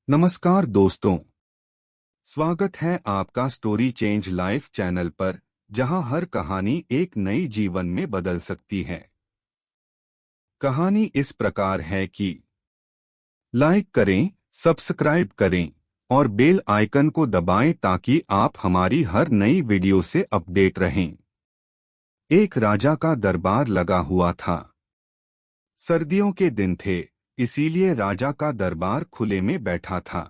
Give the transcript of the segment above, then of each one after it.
नमस्कार दोस्तों, स्वागत है आपका स्टोरी चेंज लाइफ चैनल पर, जहां हर कहानी एक नई जीवन में बदल सकती है। कहानी इस प्रकार है कि लाइक करें, सब्सक्राइब करें और बेल आइकन को दबाएं ताकि आप हमारी हर नई वीडियो से अपडेट रहें। एक राजा का दरबार लगा हुआ था। सर्दियों के दिन थे, इसीलिए राजा का दरबार खुले में बैठा था।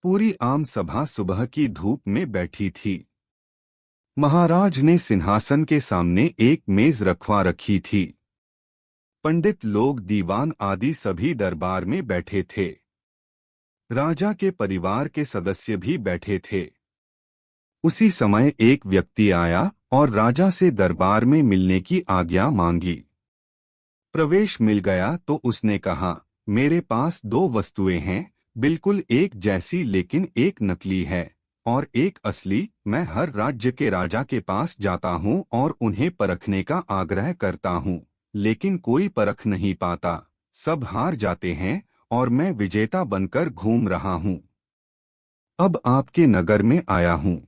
पूरी आम सभा सुबह की धूप में बैठी थी। महाराज ने सिंहासन के सामने एक मेज रखवा रखी थी। पंडित लोग, दीवान आदि सभी दरबार में बैठे थे। राजा के परिवार के सदस्य भी बैठे थे। उसी समय एक व्यक्ति आया और राजा से दरबार में मिलने की आज्ञा मांगी। प्रवेश मिल गया तो उसने कहा, मेरे पास दो वस्तुएं हैं, बिल्कुल एक जैसी, लेकिन एक नकली है और एक असली। मैं हर राज्य के राजा के पास जाता हूँ और उन्हें परखने का आग्रह करता हूँ, लेकिन कोई परख नहीं पाता। सब हार जाते हैं और मैं विजेता बनकर घूम रहा हूँ। अब आपके नगर में आया हूँ।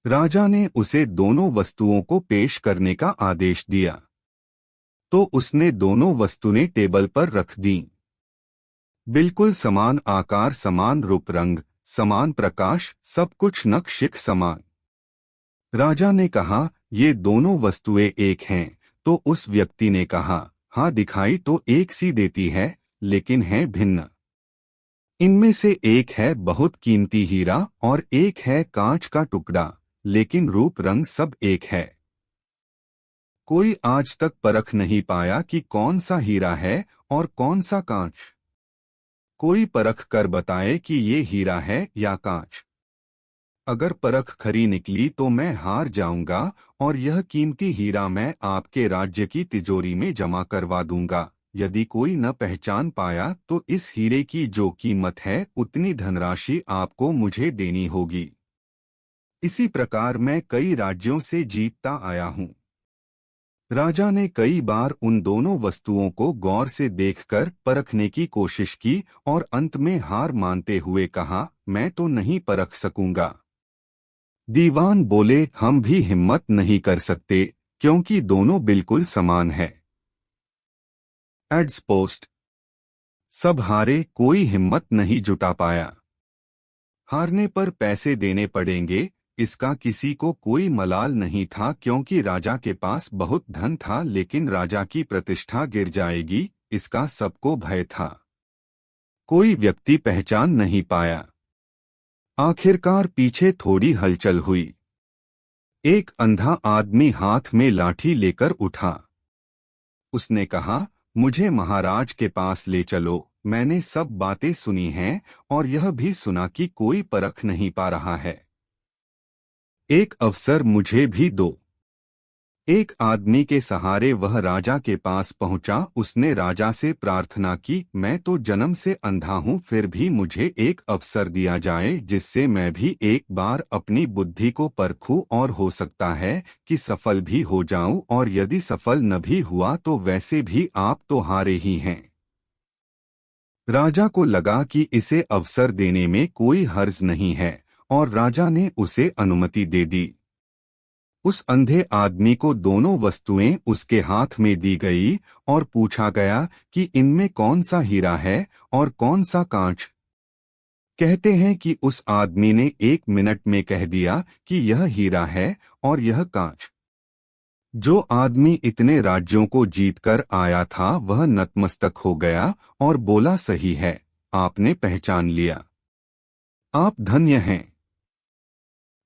राजा ने उसे दोनों वस्तुओं को पेश करने का आदेश दिया, तो उसने दोनों वस्तुएं टेबल पर रख दीं। बिल्कुल समान आकार, समान रूप रंग, समान प्रकाश, सब कुछ नक्शिक समान। राजा ने कहा, ये दोनों वस्तुएं एक हैं। तो उस व्यक्ति ने कहा, हाँ, दिखाई तो एक सी देती है, लेकिन है भिन्न। इनमें से एक है बहुत कीमती हीरा और एक है कांच का टुकड़ा, लेकिन रूप रंग सब एक है। कोई आज तक परख नहीं पाया कि कौन सा हीरा है और कौन सा कांच। कोई परख कर बताए कि ये हीरा है या कांच। अगर परख खरी निकली तो मैं हार जाऊंगा और यह कीमती हीरा मैं आपके राज्य की तिजोरी में जमा करवा दूंगा। यदि कोई न पहचान पाया तो इस हीरे की जो कीमत है उतनी धनराशि आपको मुझे देनी होगी। इसी प्रकार मैं कई राज्यों से जीतता आया हूँ। राजा ने कई बार उन दोनों वस्तुओं को गौर से देखकर परखने की कोशिश की और अंत में हार मानते हुए कहा, मैं तो नहीं परख सकूंगा। दीवान बोले, हम भी हिम्मत नहीं कर सकते, क्योंकि दोनों बिल्कुल समान है। एड्स पोस्ट। सब हारे, कोई हिम्मत नहीं जुटा पाया। हारने पर पैसे देने पड़ेंगे, इसका किसी को कोई मलाल नहीं था, क्योंकि राजा के पास बहुत धन था, लेकिन राजा की प्रतिष्ठा गिर जाएगी, इसका सबको भय था। कोई व्यक्ति पहचान नहीं पाया। आखिरकार पीछे थोड़ी हलचल हुई। एक अंधा आदमी हाथ में लाठी लेकर उठा। उसने कहा, मुझे महाराज के पास ले चलो, मैंने सब बातें सुनी हैं और यह भी सुना कि कोई परख नहीं पा रहा है। एक अवसर मुझे भी दो। एक आदमी के सहारे वह राजा के पास पहुंचा। उसने राजा से प्रार्थना की, मैं तो जन्म से अंधा हूं, फिर भी मुझे एक अवसर दिया जाए जिससे मैं भी एक बार अपनी बुद्धि को परखूं, और हो सकता है कि सफल भी हो जाऊं, और यदि सफल न भी हुआ तो वैसे भी आप तो हारे ही हैं। राजा को लगा कि इसे अवसर देने में कोई हर्ज नहीं है, और राजा ने उसे अनुमति दे दी। उस अंधे आदमी को दोनों वस्तुएं उसके हाथ में दी गई और पूछा गया कि इनमें कौन सा हीरा है और कौन सा कांच। कहते हैं कि उस आदमी ने 1 मिनट में कह दिया कि यह हीरा है और यह कांच। जो आदमी इतने राज्यों को जीतकर आया था वह नतमस्तक हो गया और बोला, सही है, आपने पहचान लिया। आप धन्य हैं।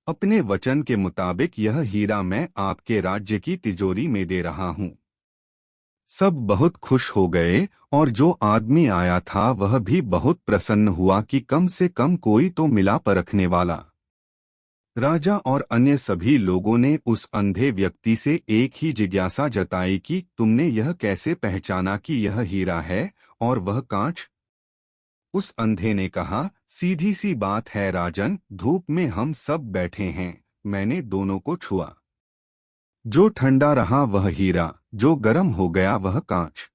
अपने वचन के मुताबिक यह हीरा मैं आपके राज्य की तिजोरी में दे रहा हूँ। सब बहुत खुश हो गए और जो आदमी आया था वह भी बहुत प्रसन्न हुआ कि कम से कम कोई तो मिला परखने वाला। राजा और अन्य सभी लोगों ने उस अंधे व्यक्ति से एक ही जिज्ञासा जताई कि तुमने यह कैसे पहचाना कि यह हीरा है और वह कांच? उस अंधे ने कहा, सीधी सी बात है राजन, धूप में हम सब बैठे हैं, मैंने दोनों को छुआ। जो ठंडा रहा वह हीरा, जो गर्म हो गया वह कांच।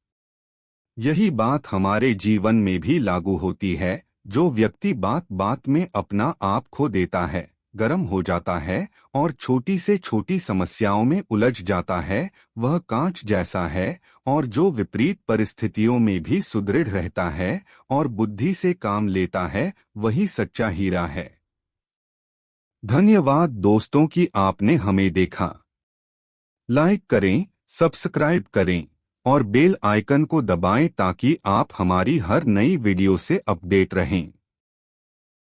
यही बात हमारे जीवन में भी लागू होती है। जो व्यक्ति बात बात में अपना आप खो देता है, गर्म हो जाता है और छोटी से छोटी समस्याओं में उलझ जाता है, वह कांच जैसा है, और जो विपरीत परिस्थितियों में भी सुदृढ़ रहता है और बुद्धि से काम लेता है, वही सच्चा हीरा है। धन्यवाद दोस्तों कि आपने हमें देखा। लाइक करें, सब्सक्राइब करें और बेल आइकन को दबाएं ताकि आप हमारी हर नई वीडियो से अपडेट रहें।